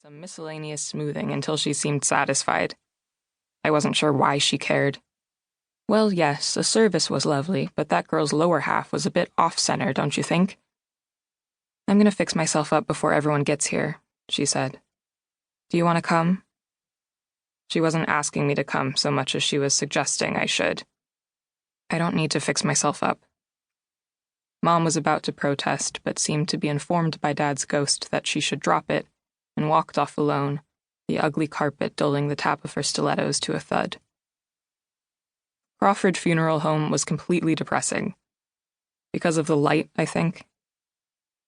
some miscellaneous smoothing until she seemed satisfied. I wasn't sure why she cared. Well, yes, the service was lovely, but that girl's lower half was a bit off-center, don't you think? I'm gonna fix myself up before everyone gets here, she said. Do you want to come? She wasn't asking me to come so much as she was suggesting I should. I don't need to fix myself up. Mom was about to protest, but seemed to be informed by Dad's ghost that she should drop it, and walked off alone, the ugly carpet dulling the tap of her stilettos to a thud. Crawford Funeral Home was completely depressing. Because of the light, I think.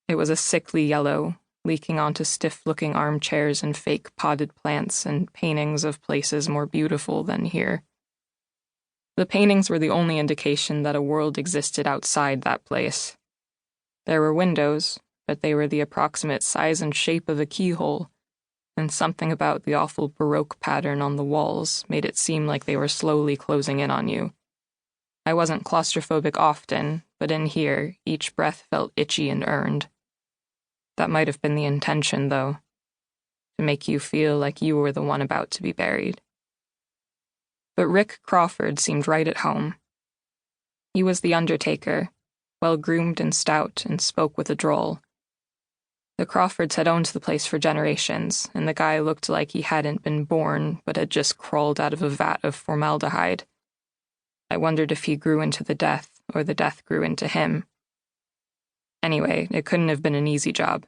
It was a sickly yellow, leaking onto stiff-looking armchairs and fake potted plants and paintings of places more beautiful than here. The paintings were the only indication that a world existed outside that place. There were windows, but they were the approximate size and shape of a keyhole, and something about the awful Baroque pattern on the walls made it seem like they were slowly closing in on you. I wasn't claustrophobic often, but in here, each breath felt itchy and earned. That might have been the intention, though, to make you feel like you were the one about to be buried. But Rick Crawford seemed right at home. He was the undertaker, well-groomed and stout, and spoke with a drawl. The Crawfords had owned the place for generations, and the guy looked like he hadn't been born, but had just crawled out of a vat of formaldehyde. I wondered if he grew into the death, or the death grew into him. Anyway, it couldn't have been an easy job.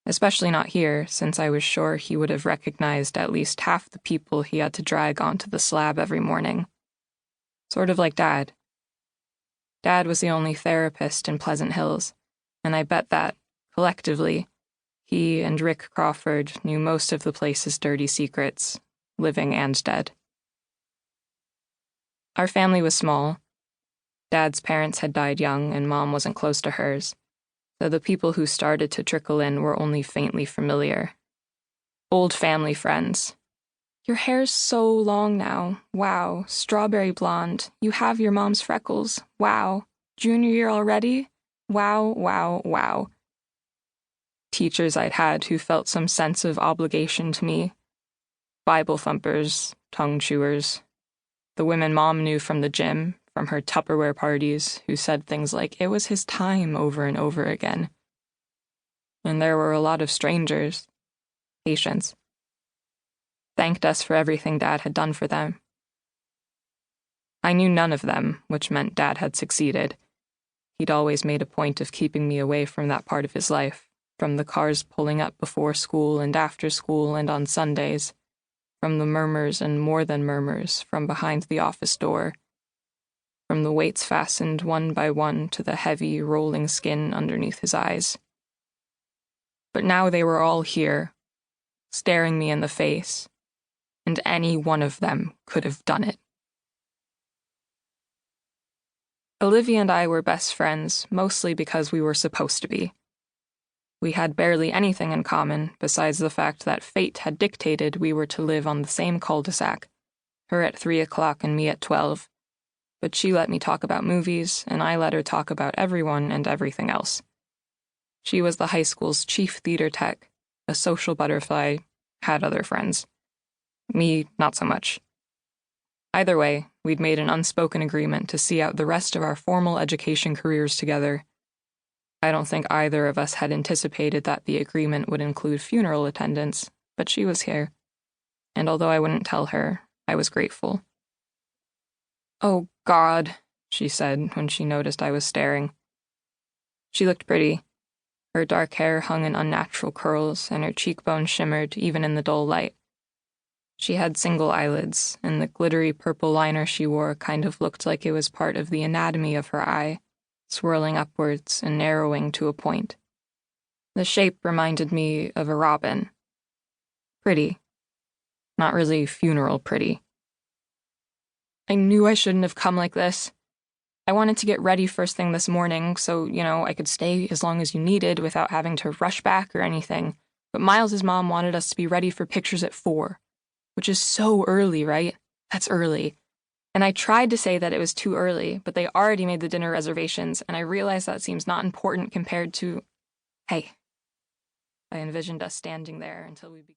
Especially not here, since I was sure he would have recognized at least half the people he had to drag onto the slab every morning. Sort of like Dad. Dad was the only therapist in Pleasant Hills, and I bet that, collectively, he and Rick Crawford knew most of the place's dirty secrets, living and dead. Our family was small. Dad's parents had died young, and Mom wasn't close to hers, so the people who started to trickle in were only faintly familiar. Old family friends. Your hair's so long now. Wow. Strawberry blonde. You have your mom's freckles. Wow. Junior year already? Wow, wow, wow. Teachers I'd had who felt some sense of obligation to me. Bible thumpers, tongue chewers. The women Mom knew from the gym, from her Tupperware parties, who said things like it was his time over and over again. And there were a lot of strangers. Patients. Thanked us for everything Dad had done for them. I knew none of them, which meant Dad had succeeded. He'd always made a point of keeping me away from that part of his life, from the cars pulling up before school and after school and on Sundays, from the murmurs and more than murmurs from behind the office door, from the weights fastened one by one to the heavy, rolling skin underneath his eyes. But now they were all here, staring me in the face, and any one of them could have done it. Olivia and I were best friends, mostly because we were supposed to be. We had barely anything in common, besides the fact that fate had dictated we were to live on the same cul-de-sac, her at 3 o'clock and me at 12. But she let me talk about movies, and I let her talk about everyone and everything else. She was the high school's chief theater tech, a social butterfly, had other friends. Me, not so much. Either way, we'd made an unspoken agreement to see out the rest of our formal education careers together. I don't think either of us had anticipated that the agreement would include funeral attendance, but she was here. And although I wouldn't tell her, I was grateful. "Oh, God," she said when she noticed I was staring. She looked pretty. Her dark hair hung in unnatural curls, and her cheekbones shimmered even in the dull light. She had single eyelids, and the glittery purple liner she wore kind of looked like it was part of the anatomy of her eye, swirling upwards and narrowing to a point. The shape reminded me of a robin. Pretty. Not really funeral pretty. I knew I shouldn't have come like this. I wanted to get ready first thing this morning so, I could stay as long as you needed without having to rush back or anything. But Miles's mom wanted us to be ready for pictures at 4, which is so early, right? That's early. And I tried to say that it was too early, but they already made the dinner reservations, and I realized that seems not important compared to... Hey. I envisioned us standing there until we began.